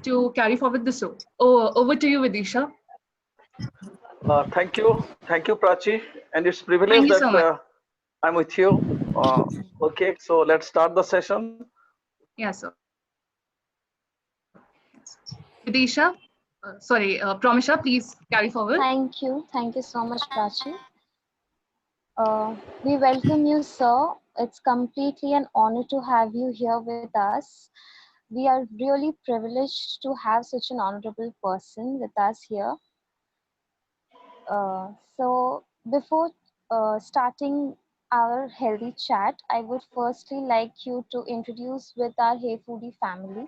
to carry forward the show. Oh, over to you, Vidisha. Thank you, Prachi, and it's Thank privilege you so that much. I'm with you. Okay, so let's start the session. Yeah, sir. Vidisha, sorry, Pramisha, please carry forward. Thank you. Thank you so much, Prachi. We welcome you, sir. It's completely an honor to have you here with us. We are really privileged to have such an honorable person with us here. So, before starting our healthy chat, I would firstly like you to introduce with our Hey Foodie family.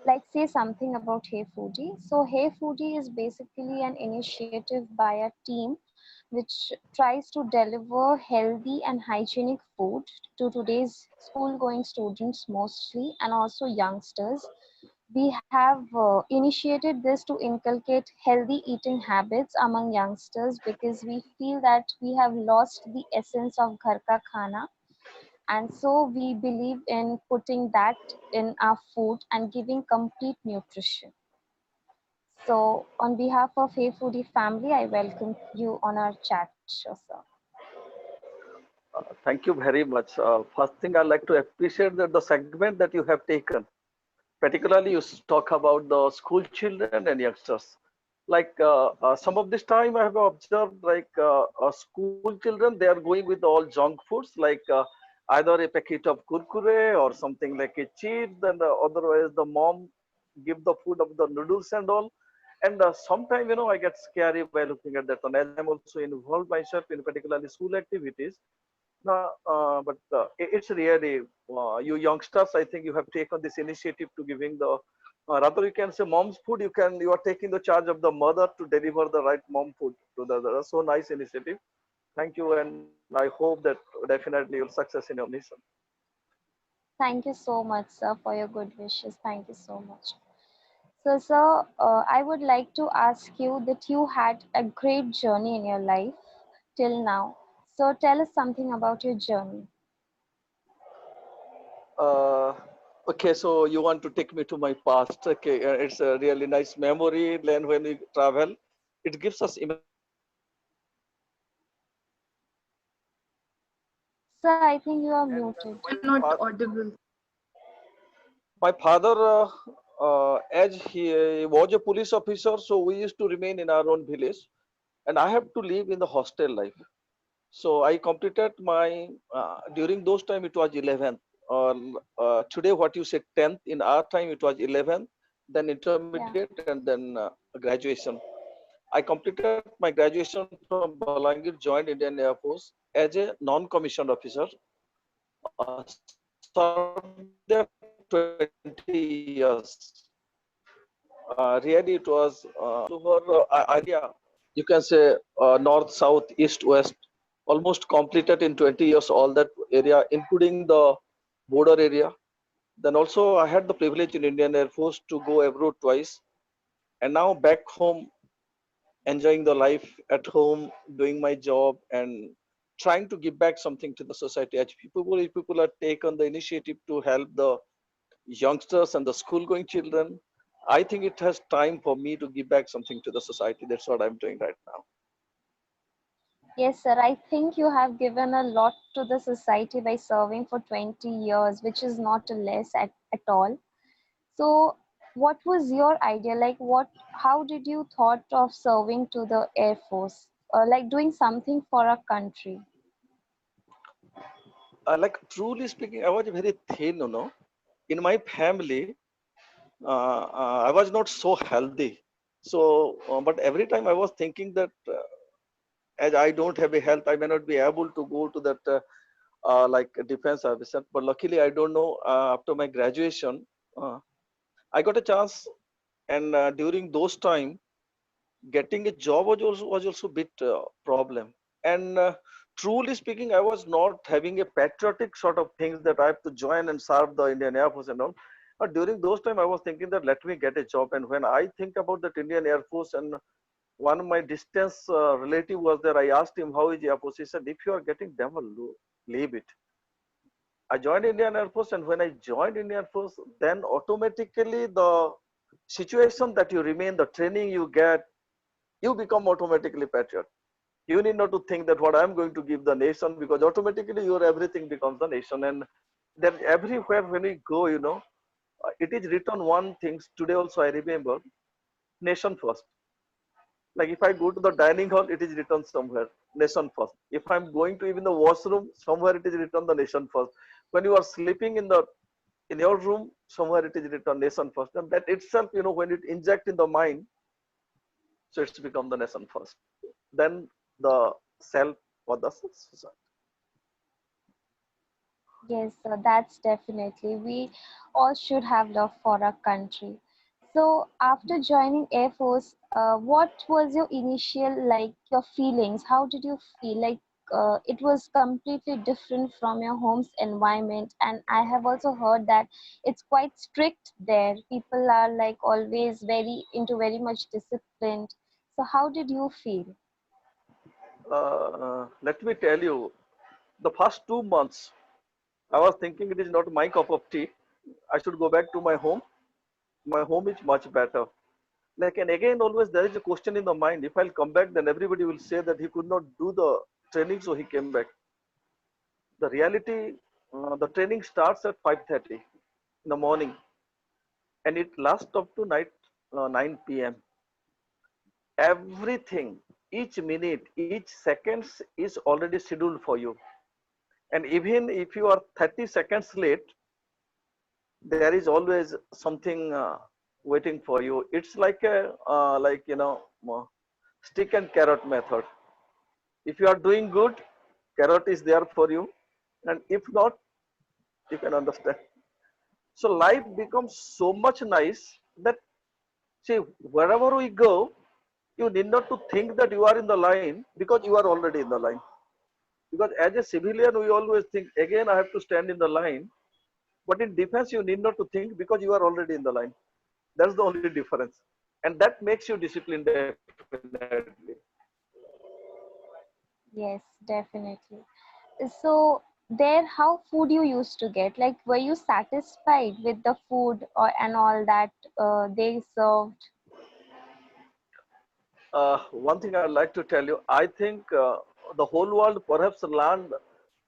Like say something about Hey Foodie. So Hey Foodie is basically an initiative by a team which tries to deliver healthy and hygienic food to today's school going students mostly and also youngsters. We have initiated this to inculcate healthy eating habits among youngsters because we feel that we have lost the essence of ghar ka khana, and so we believe in putting that in our food and giving complete nutrition. So on behalf of Hey Foodie family, I welcome you on our chat show, sir. Thank you very much. First thing I'd like to appreciate that the segment that you have taken, particularly you talk about the school children and youngsters. Like some of this time I have observed like school children, they are going with all junk foods like either a packet of kurkure or something like a chips, and otherwise the mom give the food of the noodles and all. And sometimes, I get scary by looking at that one, as I'm also involved myself in particularly school activities. But it's really you youngsters. I think you have taken this initiative to giving the rather you can say mom's food. You are taking the charge of the mother to deliver the right mom food to the so nice initiative. Thank you, and I hope that definitely you'll success in your mission. Thank you so much, sir, for your good wishes. Thank you so much. So, sir, I would like to ask you that you had a great journey in your life till now. So, tell us something about your journey. Uh, okay, so you want to take me to my past? Okay, it's a really nice memory. Then when we travel, it gives us imagination. Sir, I think you are And muted. You're not audible. my father, as he was a police officer, so we used to remain in our own village, and I have to live in the hostel life. So I completed my during those time it was 11th, or today what you said 10th. In our time it was 11th, then Yeah. intermediate, and then graduation. I completed my graduation from Balangir, joined Indian Air Force as a non-commissioned officer. Served there 20 years. Really, it was over area. You can say north, south, east, west. Almost completed in 20 years all that area, including the border area. Then also I had the privilege in Indian Air Force to go abroad twice, and now back home, enjoying the life at home, doing my job, and trying to give back something to the society. As people are taken the initiative to help the youngsters and the school going children, I think it has time for me to give back something to the society. That's what I'm doing right now. Yes, sir. I think you have given a lot to the society by serving for 20 years, which is not less at all. So, what was your idea? Like, how did you thought of serving to the Air Force? Like doing something for a country? Like truly speaking, I was very thin, in my family. I was not so healthy. So but every time I was thinking that as I don't have a health, I may not be able to go to that like a defense officer. But luckily, I don't know, after my graduation, uh, I got a chance. And during those time, getting a job was also a bit problem. And truly speaking, I was not having a patriotic sort of things that I have to join and serve the Indian Air Force and all. But during those time, I was thinking that let me get a job. And when I think about that Indian Air Force, and one of my distance relative was there, I asked him how is Air Force. He said, if you are getting devil, leave it. I joined Indian Air Force, and when I joined Indian Air Force, then automatically the situation that you remain, the training you get, you become automatically patriot. You need not to think that what I'm going to give the nation, because automatically your everything becomes the nation. And then everywhere when we go, it is written one thing. Today also I remember, nation first. Like if I go to the dining hall, it is written somewhere, nation first. If I'm going to even the washroom, somewhere it is written the nation first. When you are sleeping in your room, somewhere it is written nation first. And that itself, when it inject in the mind, so it's become the nation first. Then the self or the society. Yes, that's definitely. We all should have love for our country. So, after joining Air Force, what was your initial, like, your feelings? How did you feel? Like, it was completely different from your home's environment, and I have also heard that it's quite strict there. People are like always very much disciplined. So, how did you feel? Let me tell you, the first 2 months, I was thinking it is not my cup of tea. I should go back to my home. My home is much better. Like, and again, always there is a question in the mind. If I'll come back, then everybody will say that he could not do the training, so he came back. The reality, the training starts at 5:30 in the morning, and it lasts up to night 9 p.m. Everything, each minute, each seconds is already scheduled for you. And even if you are 30 seconds late, there is always something waiting for you. It's like a stick and carrot method. If you are doing good, carrot is there for you, and if not, you can understand. So life becomes so much nice that, see, wherever we go, you need not to think that you are in the line, because you are already in the line. Because as a civilian, we always think, again I have to stand in the line. But in defense, you need not to think, because you are already in the line. That's the only difference. And that makes you disciplined, definitely. Yes, definitely. So there, how food you used to get? Like, were you satisfied with the food or and all that they served? One thing I'd like to tell you, I think the whole world perhaps learned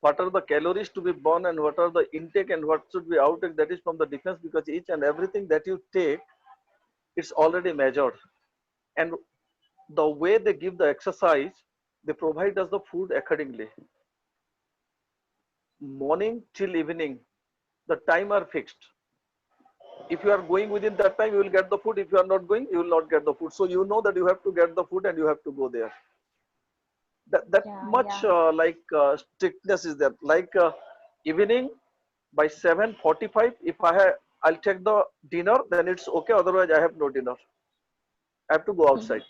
what are the calories to be burned and what are the intake and what should be outtake. That is from the defense, because each and everything that you take, it's already measured. And the way they give the exercise, they provide us the food accordingly. Morning till evening, the time are fixed. If you are going within that time, you will get the food. If you are not going, you will not get the food. So you know that you have to get the food and you have to go there. That Yeah, much yeah. strictness is there. Like evening by 7:45, if I'll take the dinner, then it's okay. Otherwise, I have no dinner. I have to go outside.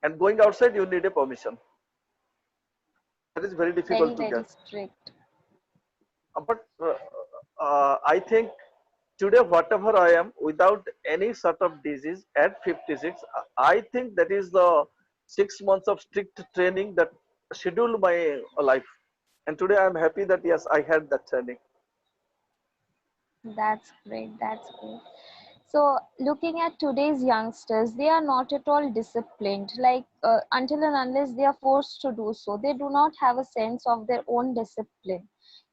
And going outside, you need a permission. That is very Very, difficult to very get. strict. But I think today, whatever I am, without any sort of disease at 56, I think that is the 6 months of strict training that scheduled my life. And today I'm happy that yes, I had that training. That's great. That's great. So, looking at today's youngsters, they are not at all disciplined. Like, until and unless they are forced to do so, they do not have a sense of their own discipline,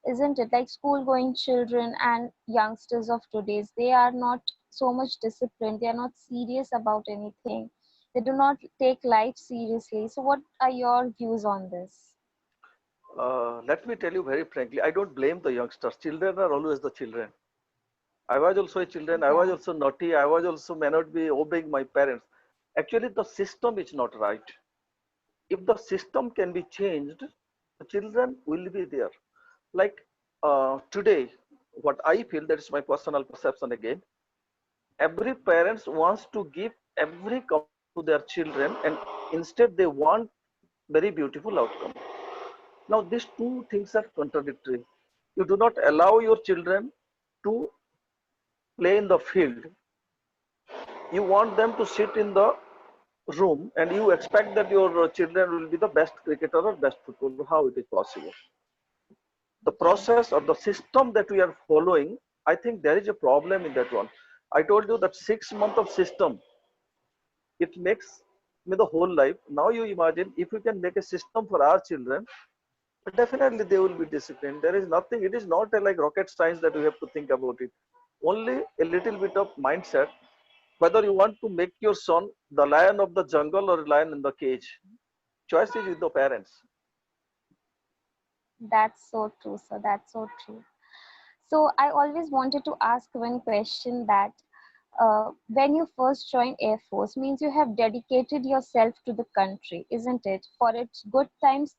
isn't it? Like, school going children and youngsters of today's, they are not so much disciplined. They are not serious about anything. They do not take life seriously. So, what are your views on this? Let me tell you very frankly, I don't blame the youngsters. Children are always the children. I was also a children. I was Yeah. also naughty. I was also may not be obeying my parents. Actually, the system is not right. If the system can be changed, the children will be there. Like today, what I feel, that is my personal perception again. Every parents wants to give every comfort to their children, and instead they want very beautiful outcome. Now these two things are contradictory. You do not allow your children to play in the field. You want them to sit in the room, and you expect that your children will be the best cricketer or best footballer. How it is possible? The Yes. process or the system that we are following, I think there is a problem in that one. I told you that 6 months of system, it makes me the whole life. Now you imagine if we can make a system for our children, definitely they will be disciplined. There is nothing, it is not like rocket science that we have to think about it. Only a little bit of mindset, whether you want to make your son the lion of the jungle or lion in the cage. Choice is with the parents. That's so true, sir. That's so true. So I always wanted to ask one question that when you first joined Air Force means you have dedicated yourself to the country, isn't it? For its good times.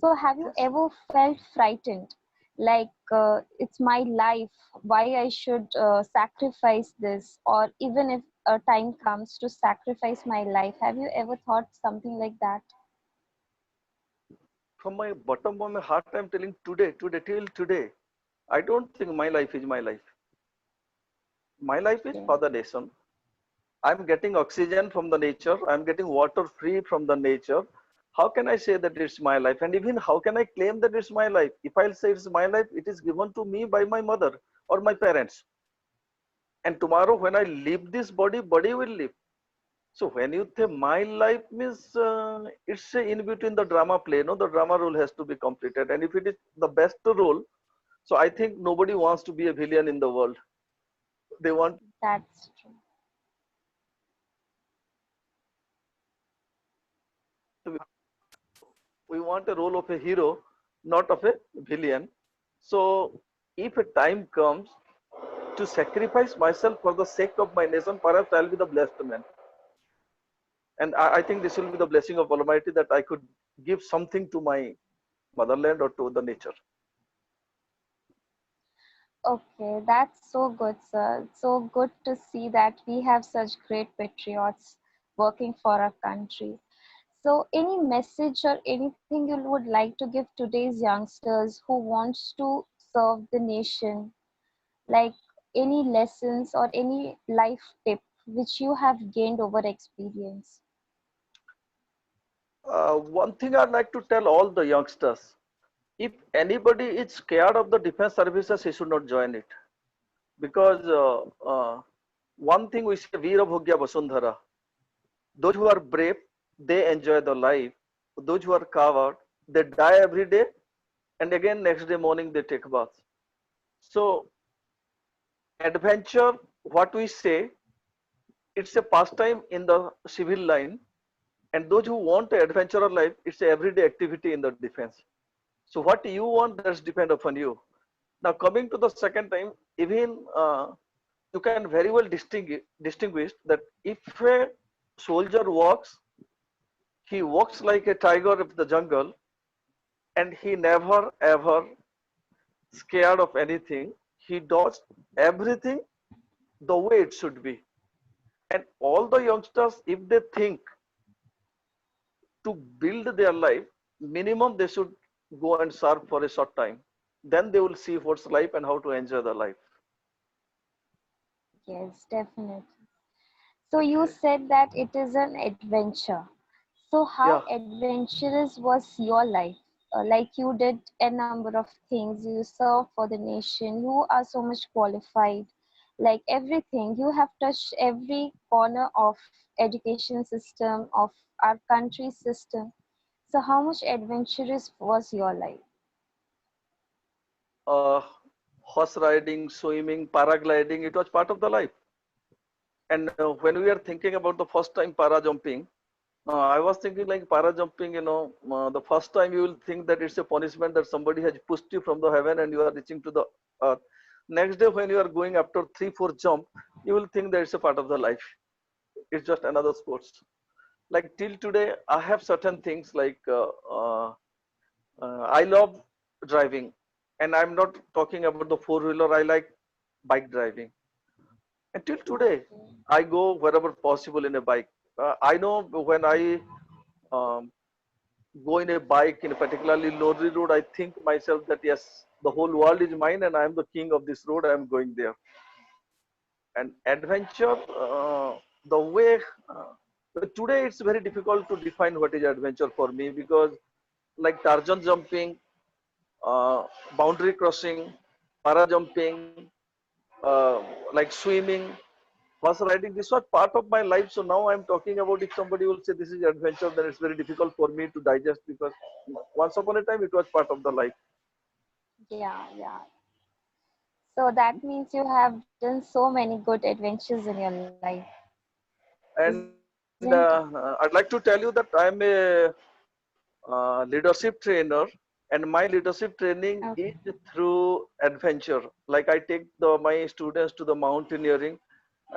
So have you Yes. ever felt frightened? Like it's my life, why I should sacrifice this? Or even if a time comes to sacrifice my life, have you ever thought something like that? From my bottom of my heart, I'm telling today, till today, I don't think my life is my life. My life is Yeah. for the nation. I'm getting oxygen from the nature. I'm getting water free from the nature. How can I say that it's my life? And even how can I claim that it's my life? If I'll say it's my life, it is given to me by my mother or my parents. And tomorrow when I leave this body, body will leave. So when you say my life means it's in between the drama play, no, the drama role has to be completed. And if it is the best role, so I think nobody wants to be a villain in the world. They want That's true. to be, we want a role of a hero, not of a villain. So if a time comes to sacrifice myself for the sake of my nation, perhaps I'll be the blessed man. And I think this will be the blessing of Almighty that I could give something to my motherland or to the nature. Okay, that's so good, sir. So good to see that we have such great patriots working for our country. So, any message or anything you would like to give today's youngsters who wants to serve the nation, like any lessons or any life tip which you have gained over experience? One thing I'd like to tell all the youngsters, if anybody is scared of the defense services, he should not join it. Because one thing we say, Veera Bhogya Vasundhara, those who are brave, they enjoy the life. Those who are coward, they die every day, and again next day morning they take bath. So adventure, what we say, it's a pastime in the civil line, and those who want an adventurer life, it's a everyday activity in the defense. So what you want, that's depend upon you. Now coming to the second time, even you can very well distinguish that if a soldier walks, he walks like a tiger of the jungle, and he never ever scared of anything. He does everything the way it should be. And all the youngsters, if they think to build their life, minimum they should go and serve for a short time. Then they will see what's life and how to enjoy the life. Yes, definitely. So, you said that it is an adventure. So, how Yeah. adventurous was your life? Like you did a number of things, you served for the nation, you are so much qualified, like everything. You have touched every corner of education system, of our country system. So, how much adventurous was your life? Uh, Horse riding, swimming, paragliding, it was part of the life. And when we are thinking about the first time para jumping, I was thinking like para jumping, the first time you will think that it's a punishment that somebody has pushed you from the heaven and you are reaching to the earth. Next day, when you are going after 3, 4 jump, you will think that it's a part of the life. It's just another sports. Like till today, I have certain things like I love driving, and I'm not talking about the four-wheeler. I like bike driving. Until today, Okay. I go wherever possible in a bike. I know when I um, go in a bike in a particularly lonely road, I think myself that yes, the whole world is mine and I am the king of this road. I am going there. And adventure, the way but today it's very difficult to define what is adventure for me because like Tarzan jumping, boundary crossing, para jumping, like swimming, horse riding. This was part of my life. So now I'm talking about, if somebody will say this is adventure, then it's very difficult for me to digest, because once upon a time it was part of the life. Yeah, yeah. So that means you have done so many good adventures in your life, And isn't it? I'd like to tell you that I'm a leadership trainer, and my leadership training Okay. is through adventure. Like I take my students to the mountaineering,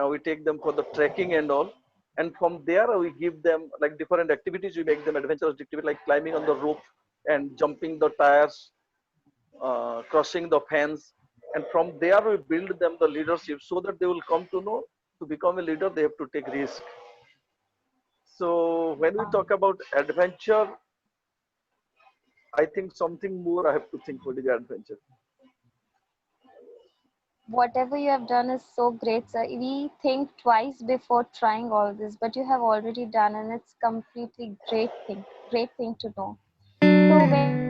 we take them for the trekking and all, and from there we give them like different activities. We make them adventurous activities like climbing on the roof and jumping the tires, crossing the fence, and from there we build them the leadership so that they will come to know, to become a leader they have to take risk. So when we talk about adventure, I think something more I have to think what is adventure. Whatever you have done is so great, sir. We think twice before trying all this, but you have already done, and it's completely great thing to know. So when